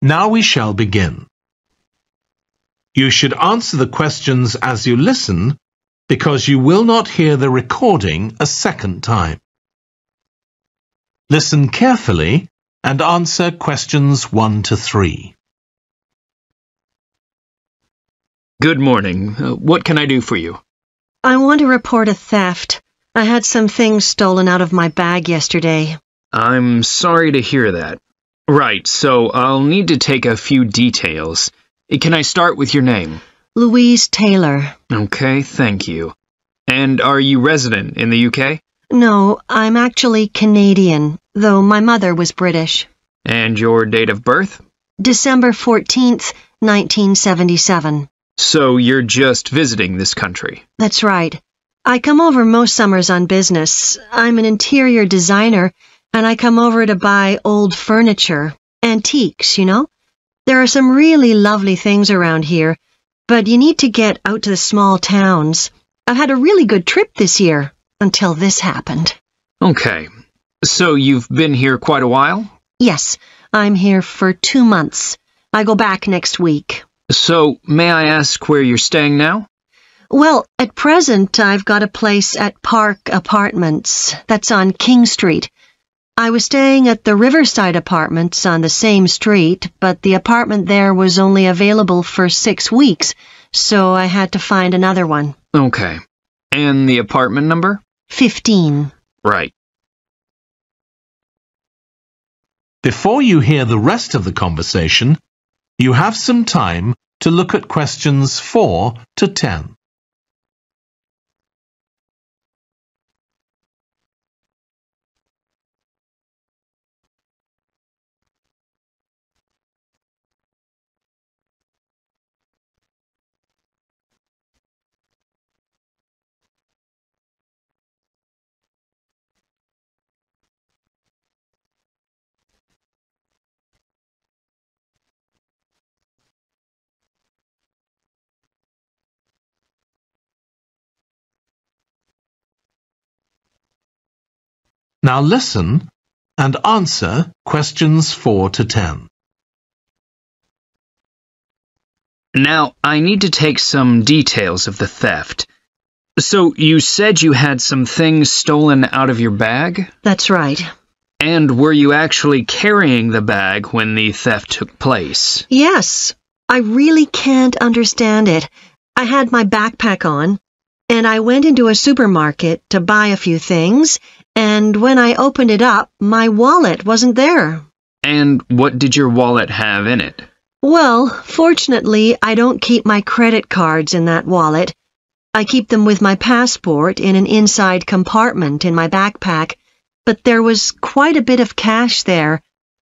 Now we shall begin. You should answer the questions as you listen, because you will not hear the recording a second time. Listen carefully and answer questions 1 to 3. Good morning. What can I do for you? I want to report a theft. I had some things stolen out of my bag yesterday. I'm sorry to hear that. Right, so I'll need to take a few details. Can I start with your name? Louise Taylor. Okay, thank you. And are you resident in the UK? No, I'm actually Canadian, though my mother was British. And your date of birth? December 14th, 1977. So you're just visiting this country? That's right. I come over most summers on business. I'm an interior designer, and I come over to buy old furniture, antiques, you know? There are some really lovely things around here, but you need to get out to the small towns. I've had a really good trip this year, until this happened. Okay. So you've been here quite a while? Yes, I'm here for 2 months. I go back next week. So, may I ask where you're staying now? Well, at present, I've got a place at Park Apartments. That's on King Street. I was staying at the Riverside Apartments on the same street, but the apartment there was only available for 6 weeks, so I had to find another one. Okay. And the apartment number? 15. Right. Before you hear the rest of the conversation, you have some time to look at questions 4 to 10. Now listen and answer questions 4 to 10. Now, I need to take some details of the theft. So, you said you had some things stolen out of your bag? That's right. And were you actually carrying the bag when the theft took place? Yes. I really can't understand it. I had my backpack on, and I went into a supermarket to buy a few things, and when I opened it up, my wallet wasn't there. And what did your wallet have in it? Well, fortunately, I don't keep my credit cards in that wallet. I keep them with my passport in an inside compartment in my backpack, but there was quite a bit of cash there,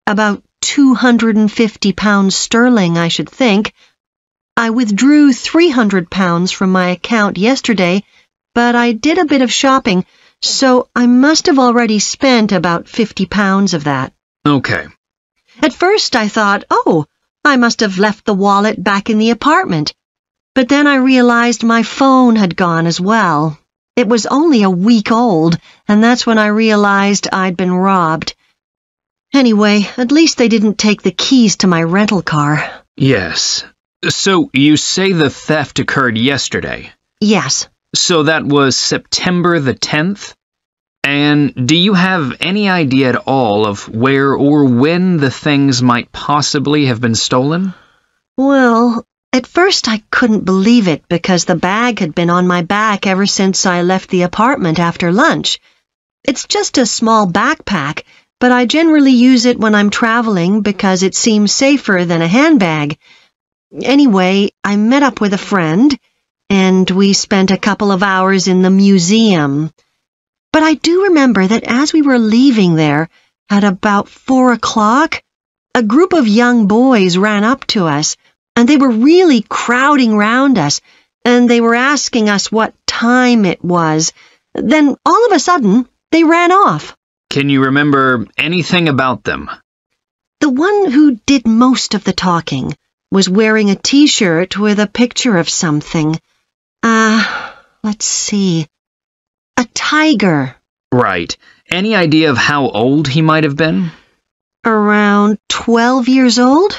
about £250 sterling, I should think. I withdrew £300 from my account yesterday, but I did a bit of shopping, so I must have already spent about £50 of that. Okay. At first I thought, oh, I must have left the wallet back in the apartment. But then I realized my phone had gone as well. It was only a week old, and that's when I realized I'd been robbed. Anyway, at least they didn't take the keys to my rental car. Yes. So, you say the theft occurred yesterday? Yes. So that was September the 10th? And do you have any idea at all of where or when the things might possibly have been stolen? Well, at first I couldn't believe it because the bag had been on my back ever since I left the apartment after lunch. It's just a small backpack, but I generally use it when I'm traveling because it seems safer than a handbag. Anyway, I met up with a friend, and we spent a couple of hours in the museum. But I do remember that as we were leaving there, at about 4 o'clock, a group of young boys ran up to us, and they were really crowding round us, and they were asking us what time it was. Then, all of a sudden, they ran off. Can you remember anything about them? The one who did most of the talking was wearing a T-shirt with a picture of something. Let's see. A tiger. Right. Any idea of how old he might have been? Around 12 years old?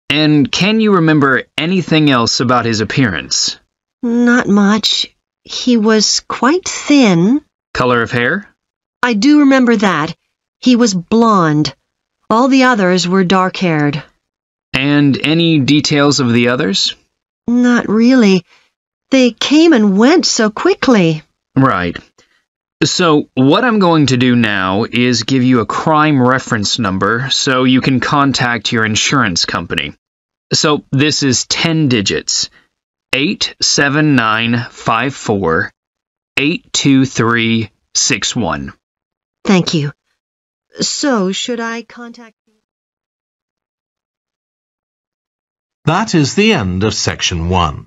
And can you remember anything else about his appearance? Not much. He was quite thin. Color of hair? I do remember that. He was blonde. All the others were dark-haired. And any details of the others? Not really. They came and went so quickly. Right. So what I'm going to do now is give you a crime reference number so you can contact your insurance company. So this is 10 digits. 87954 82361. Thank you. So, should I contact... That is the end of section 1.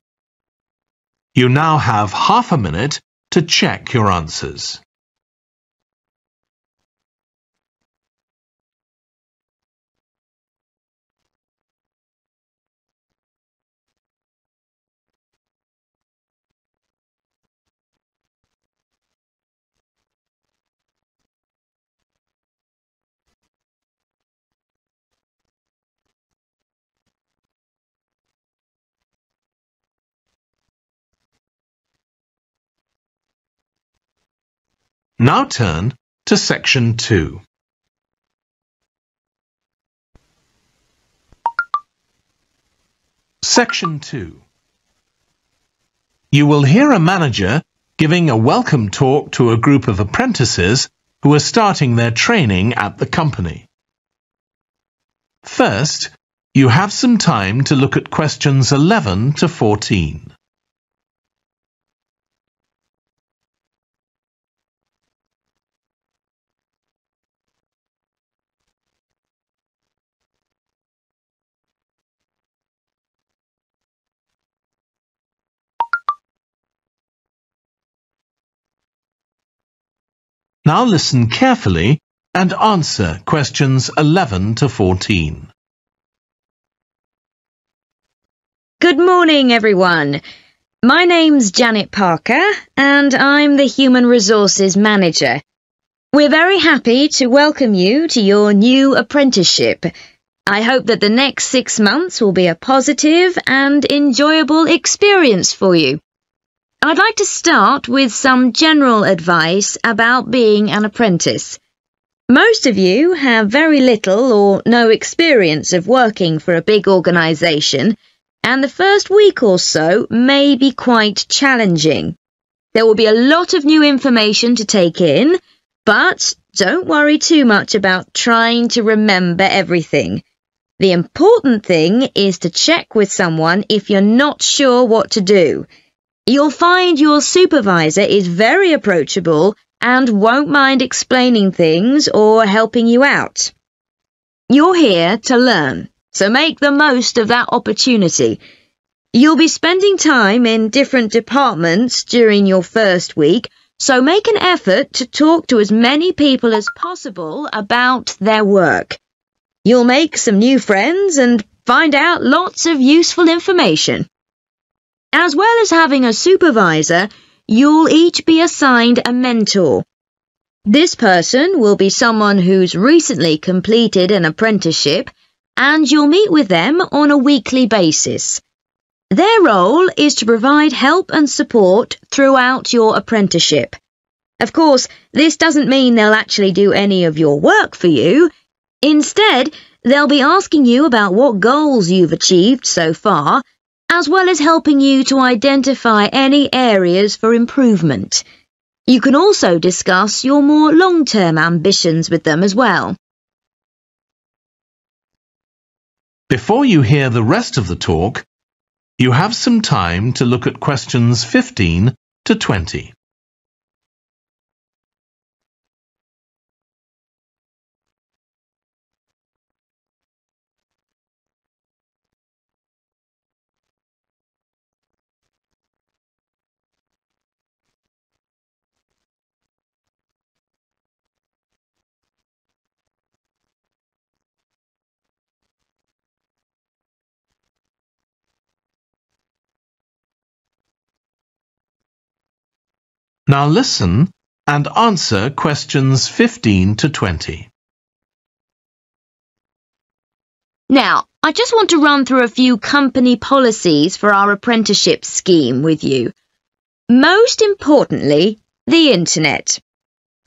You now have half a minute to check your answers. Now turn to section 2. Section 2. You will hear a manager giving a welcome talk to a group of apprentices who are starting their training at the company. First, you have some time to look at questions 11 to 14. Now listen carefully and answer questions 11 to 14. Good morning, everyone. My name's Janet Parker, and I'm the Human Resources Manager. We're very happy to welcome you to your new apprenticeship. I hope that the next 6 months will be a positive and enjoyable experience for you. I'd like to start with some general advice about being an apprentice. Most of you have very little or no experience of working for a big organisation, and the first week or so may be quite challenging. There will be a lot of new information to take in, but don't worry too much about trying to remember everything. The important thing is to check with someone if you're not sure what to do. You'll find your supervisor is very approachable and won't mind explaining things or helping you out. You're here to learn, so make the most of that opportunity. You'll be spending time in different departments during your first week, so make an effort to talk to as many people as possible about their work. You'll make some new friends and find out lots of useful information. As well as having a supervisor, you'll each be assigned a mentor. This person will be someone who's recently completed an apprenticeship, and you'll meet with them on a weekly basis. Their role is to provide help and support throughout your apprenticeship. Of course, this doesn't mean they'll actually do any of your work for you. Instead, they'll be asking you about what goals you've achieved so far, as well as helping you to identify any areas for improvement. You can also discuss your more long-term ambitions with them as well. Before you hear the rest of the talk, you have some time to look at questions 15 to 20. Now listen and answer questions 15 to 20. Now, I just want to run through a few company policies for our apprenticeship scheme with you. Most importantly, the internet.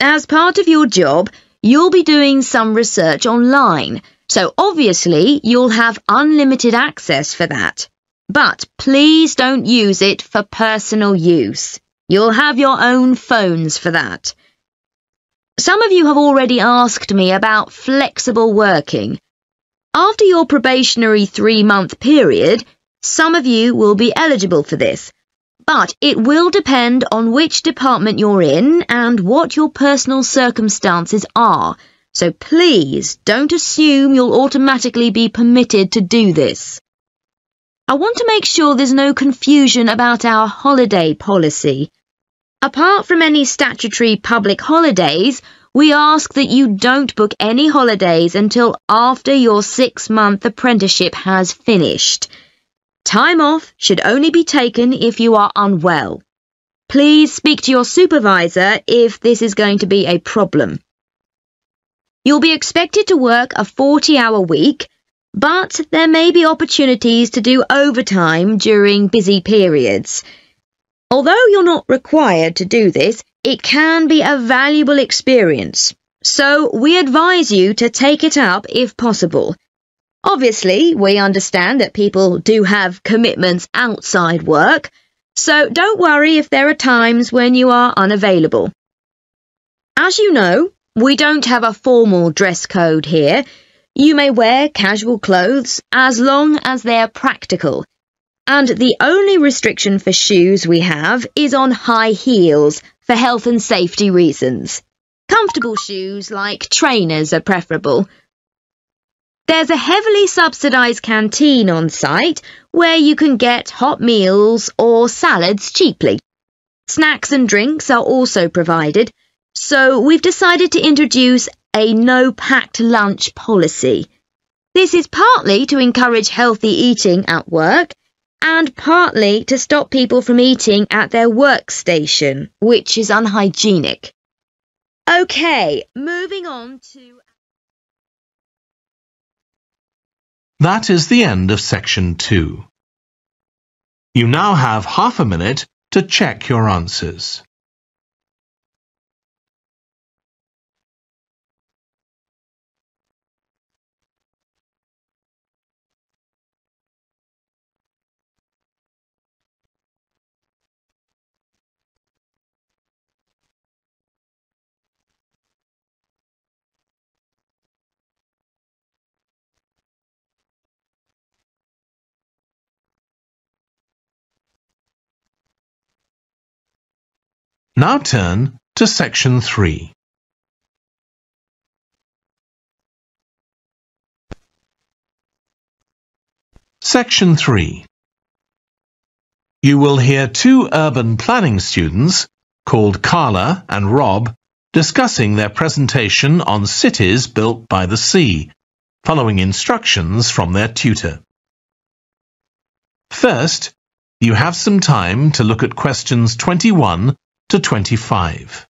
As part of your job, you'll be doing some research online, so obviously you'll have unlimited access for that. But please don't use it for personal use. You'll have your own phones for that. Some of you have already asked me about flexible working. After your probationary 3-month period, some of you will be eligible for this, but it will depend on which department you're in and what your personal circumstances are, so please don't assume you'll automatically be permitted to do this. I want to make sure there's no confusion about our holiday policy. Apart from any statutory public holidays, we ask that you don't book any holidays until after your 6-month apprenticeship has finished. Time off should only be taken if you are unwell. Please speak to your supervisor if this is going to be a problem. You'll be expected to work a 40-hour week, but there may be opportunities to do overtime during busy periods. Although you're not required to do this, it can be a valuable experience, so we advise you to take it up if possible. Obviously, we understand that people do have commitments outside work, so don't worry if there are times when you are unavailable. As you know, we don't have a formal dress code here. You may wear casual clothes as long as they're practical. And the only restriction for shoes we have is on high heels for health and safety reasons. Comfortable shoes like trainers are preferable. There's a heavily subsidised canteen on site where you can get hot meals or salads cheaply. Snacks and drinks are also provided, so we've decided to introduce a no-packed lunch policy. This is partly to encourage healthy eating at work and partly to stop people from eating at their workstation, which is unhygienic. Okay, moving on to... That is the end of section 2. You now have half a minute to check your answers. Now turn to section 3. Section 3. You will hear 2 urban planning students, called Carla and Rob, discussing their presentation on cities built by the sea, following instructions from their tutor. First, you have some time to look at questions 21 to 25.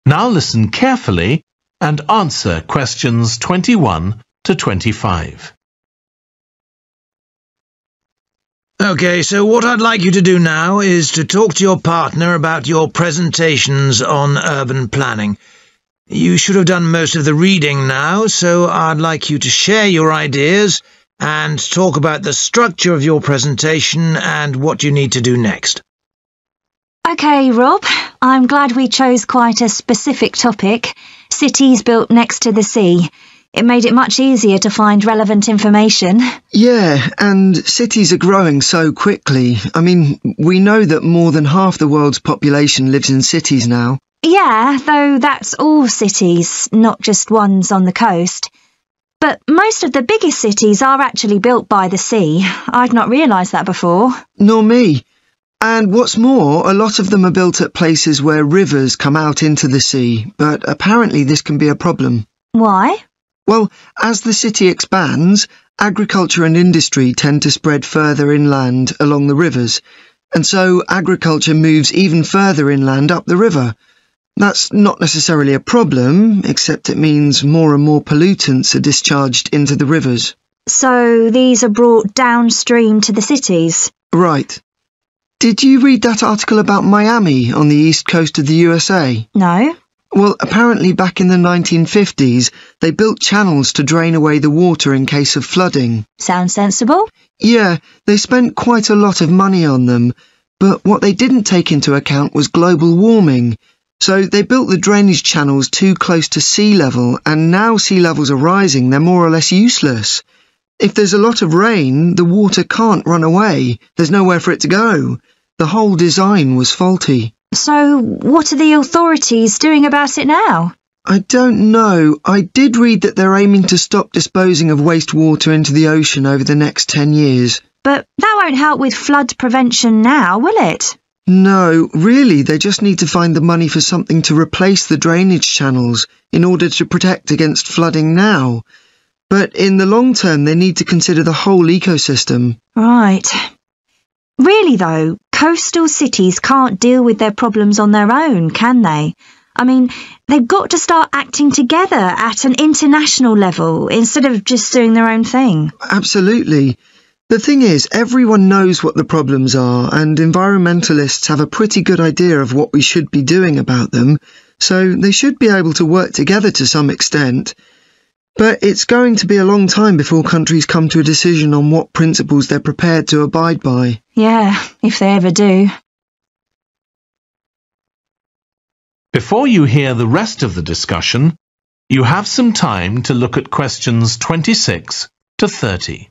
Now listen carefully and answer questions 21 to 25. Okay, so what I'd like you to do now is to talk to your partner about your presentations on urban planning. You should have done most of the reading now, so I'd like you to share your ideas and talk about the structure of your presentation and what you need to do next. OK, Rob, I'm glad we chose quite a specific topic, cities built next to the sea. It made it much easier to find relevant information. Yeah, and cities are growing so quickly. I mean, we know that more than half the world's population lives in cities now. Yeah, though that's all cities, not just ones on the coast. But most of the biggest cities are actually built by the sea. I'd not realised that before. Nor me. And what's more, a lot of them are built at places where rivers come out into the sea, but apparently this can be a problem. Why? Well, as the city expands, agriculture and industry tend to spread further inland along the rivers, and so agriculture moves even further inland up the river. That's not necessarily a problem, except it means more and more pollutants are discharged into the rivers. So these are brought downstream to the cities? Right. Did you read that article about Miami on the east coast of the USA? No. Well, apparently back in the 1950s, they built channels to drain away the water in case of flooding. Sounds sensible. Yeah, they spent quite a lot of money on them, but what they didn't take into account was global warming. So they built the drainage channels too close to sea level, and now sea levels are rising, they're more or less useless. If there's a lot of rain, the water can't run away. There's nowhere for it to go. The whole design was faulty. So what are the authorities doing about it now? I don't know. I did read that they're aiming to stop disposing of wastewater into the ocean over the next 10 years. But that won't help with flood prevention now, will it? No, really, they just need to find the money for something to replace the drainage channels in order to protect against flooding now. But in the long term, they need to consider the whole ecosystem. Right. Really, though, coastal cities can't deal with their problems on their own, can they? I mean, they've got to start acting together at an international level instead of just doing their own thing. Absolutely. The thing is, everyone knows what the problems are, and environmentalists have a pretty good idea of what we should be doing about them, so they should be able to work together to some extent. But it's going to be a long time before countries come to a decision on what principles they're prepared to abide by. Yeah, if they ever do. Before you hear the rest of the discussion, you have some time to look at questions 26 to 30.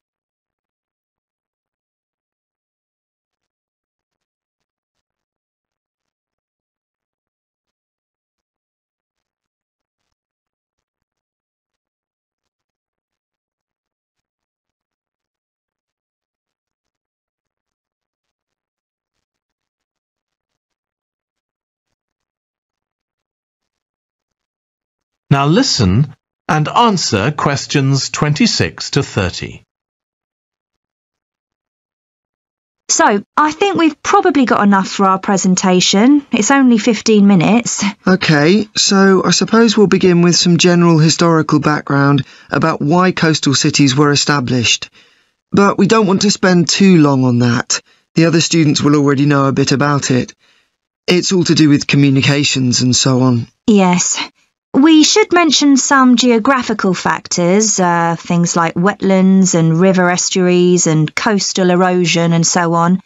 Now listen and answer questions 26 to 30. So, I think we've probably got enough for our presentation. It's only 15 minutes. OK, so I suppose we'll begin with some general historical background about why coastal cities were established. But we don't want to spend too long on that. The other students will already know a bit about it. It's all to do with communications and so on. Yes. We should mention some geographical factors, things like wetlands and river estuaries and coastal erosion and so on.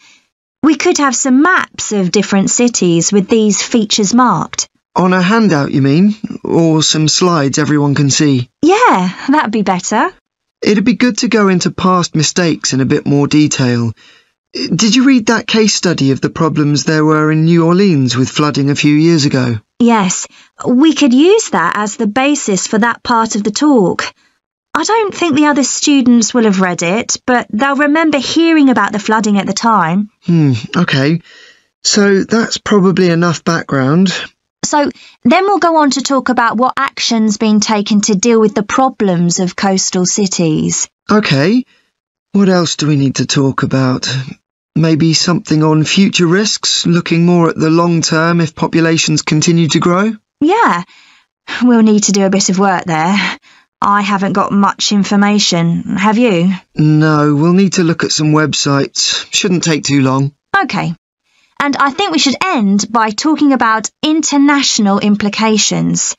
We could have some maps of different cities with these features marked. On a handout, you mean? Or some slides everyone can see? Yeah, that'd be better. It'd be good to go into past mistakes in a bit more detail. Did you read that case study of the problems there were in New Orleans with flooding a few years ago? Yes, we could use that as the basis for that part of the talk. I don't think the other students will have read it, but they'll remember hearing about the flooding at the time. OK. So that's probably enough background. So then we'll go on to talk about what action's been taken to deal with the problems of coastal cities. OK. What else do we need to talk about? Maybe something on future risks, looking more at the long term if populations continue to grow? Yeah, we'll need to do a bit of work there. I haven't got much information, have you? No, we'll need to look at some websites. Shouldn't take too long. OK. And I think we should end by talking about international implications.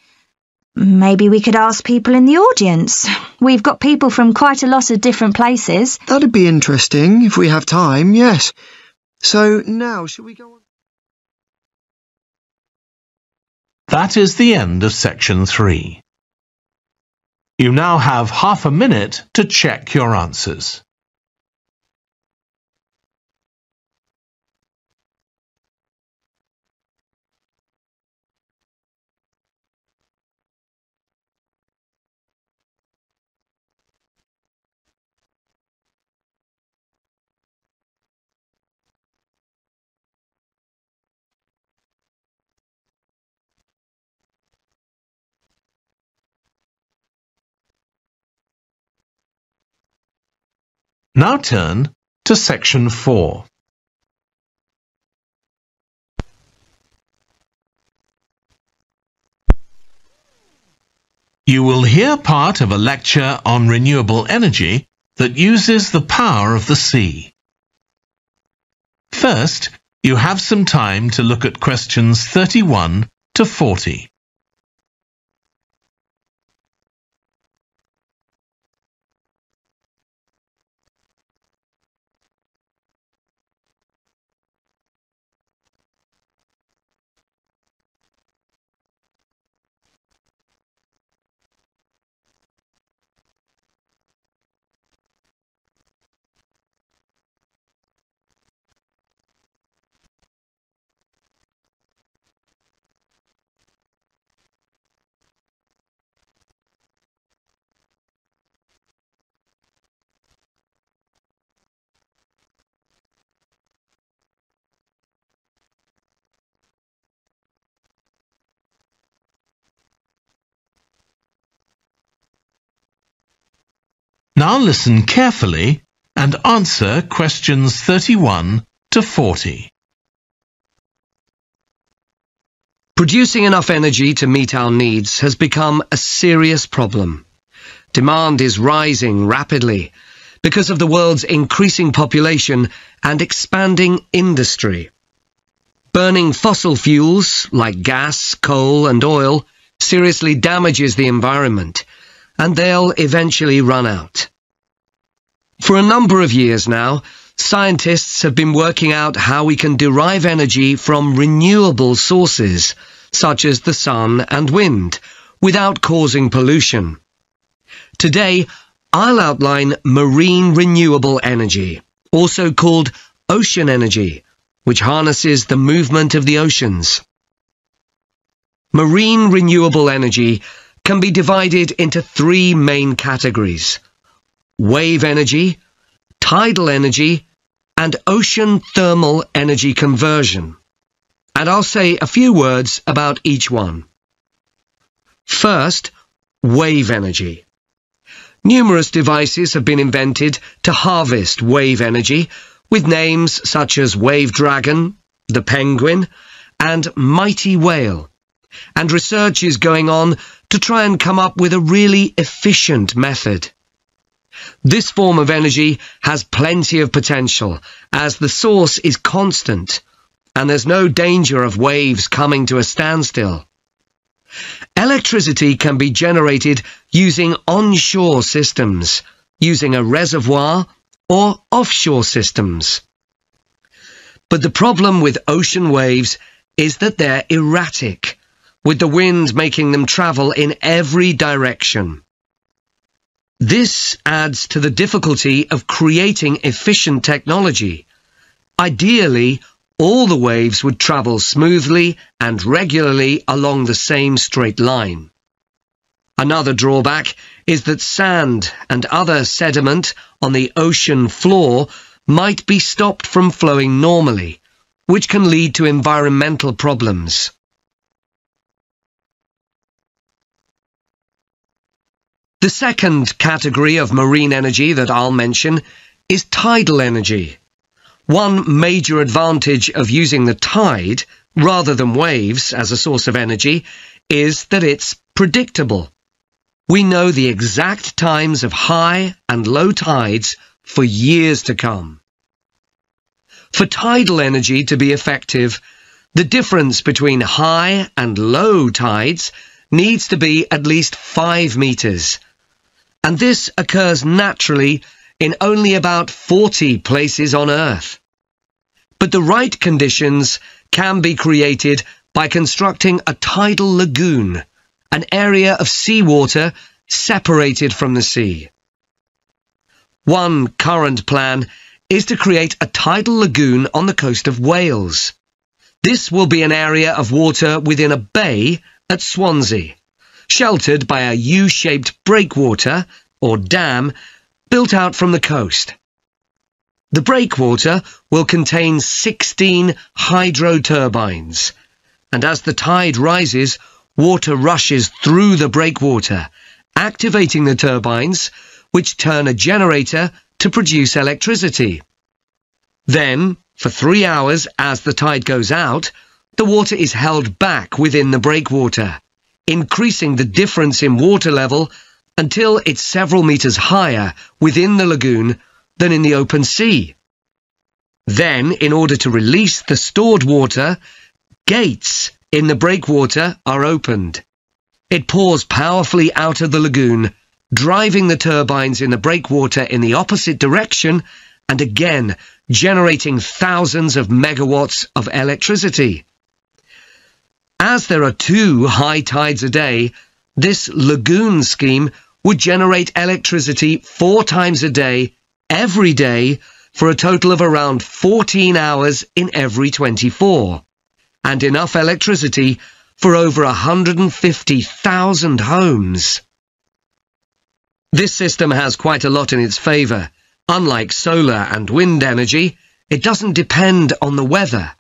Maybe we could ask people in the audience. We've got people from quite a lot of different places. That'd be interesting, if we have time, yes. So now, shall we go on? That is the end of section 3. You now have half a minute to check your answers. Now turn to section 4. You will hear part of a lecture on renewable energy that uses the power of the sea. First, you have some time to look at questions 31 to 40. Now listen carefully and answer questions 31 to 40. Producing enough energy to meet our needs has become a serious problem. Demand is rising rapidly because of the world's increasing population and expanding industry. Burning fossil fuels like gas, coal and oil seriously damages the environment, and they'll eventually run out. For a number of years now, scientists have been working out how we can derive energy from renewable sources, such as the sun and wind, without causing pollution. Today, I'll outline marine renewable energy, also called ocean energy, which harnesses the movement of the oceans. Marine renewable energy can be divided into 3 main categories: wave energy, tidal energy, and ocean thermal energy conversion. And I'll say a few words about each one. First, wave energy. Numerous devices have been invented to harvest wave energy, with names such as Wave Dragon, the Penguin, and Mighty Whale. And research is going on to try and come up with a really efficient method. This form of energy has plenty of potential, as the source is constant, and there's no danger of waves coming to a standstill. Electricity can be generated using onshore systems, using a reservoir, or offshore systems. But the problem with ocean waves is that they're erratic, with the wind making them travel in every direction. This adds to the difficulty of creating efficient technology. Ideally, all the waves would travel smoothly and regularly along the same straight line. Another drawback is that sand and other sediment on the ocean floor might be stopped from flowing normally, which can lead to environmental problems. The second category of marine energy that I'll mention is tidal energy. One major advantage of using the tide, rather than waves, as a source of energy, is that it's predictable. We know the exact times of high and low tides for years to come. For tidal energy to be effective, the difference between high and low tides needs to be at least 5 meters. And this occurs naturally in only about 40 places on Earth. But the right conditions can be created by constructing a tidal lagoon, an area of seawater separated from the sea. One current plan is to create a tidal lagoon on the coast of Wales. This will be an area of water within a bay at Swansea, sheltered by a U-shaped breakwater, or dam, built out from the coast. The breakwater will contain 16 hydro turbines, and as the tide rises, water rushes through the breakwater, activating the turbines, which turn a generator to produce electricity. Then, for 3 hours as the tide goes out, the water is held back within the breakwater, increasing the difference in water level until it's several meters higher within the lagoon than in the open sea. Then, in order to release the stored water, gates in the breakwater are opened. It pours powerfully out of the lagoon, driving the turbines in the breakwater in the opposite direction and again generating thousands of megawatts of electricity. As there are 2 high tides a day, this lagoon scheme would generate electricity 4 times a day, every day, for a total of around 14 hours in every 24, and enough electricity for over 150,000 homes. This system has quite a lot in its favour. Unlike solar and wind energy, it doesn't depend on the weather.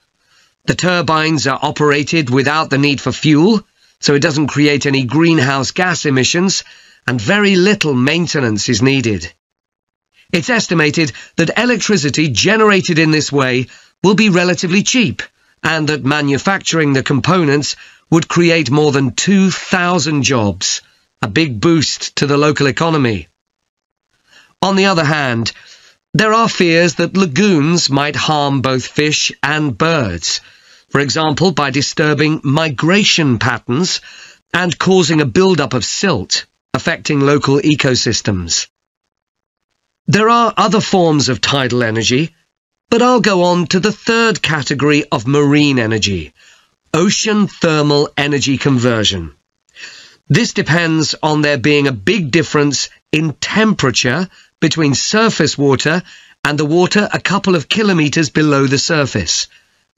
The turbines are operated without the need for fuel, so it doesn't create any greenhouse gas emissions, and very little maintenance is needed. It's estimated that electricity generated in this way will be relatively cheap, and that manufacturing the components would create more than 2,000 jobs, a big boost to the local economy. On the other hand, there are fears that lagoons might harm both fish and birds, for example by disturbing migration patterns and causing a build-up of silt, affecting local ecosystems. There are other forms of tidal energy, but I'll go on to the third category of marine energy, ocean thermal energy conversion. This depends on there being a big difference in temperature between surface water and the water a couple of kilometres below the surface,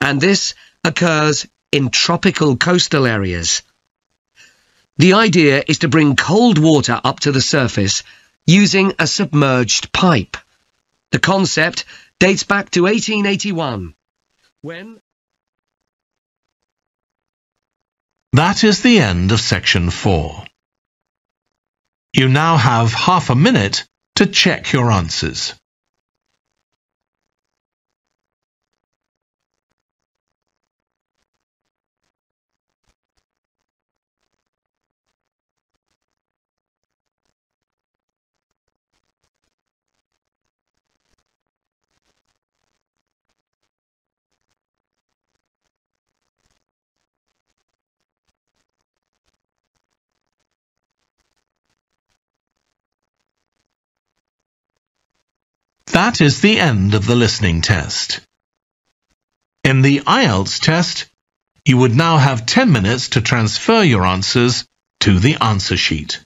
and this occurs in tropical coastal areas. The idea is to bring cold water up to the surface using a submerged pipe. The concept dates back to 1881, when... That is the end of section 4. You now have half a minute to check your answers. That is the end of the listening test. In the Ielts test, you would now have 10 minutes to transfer your answers to the answer sheet.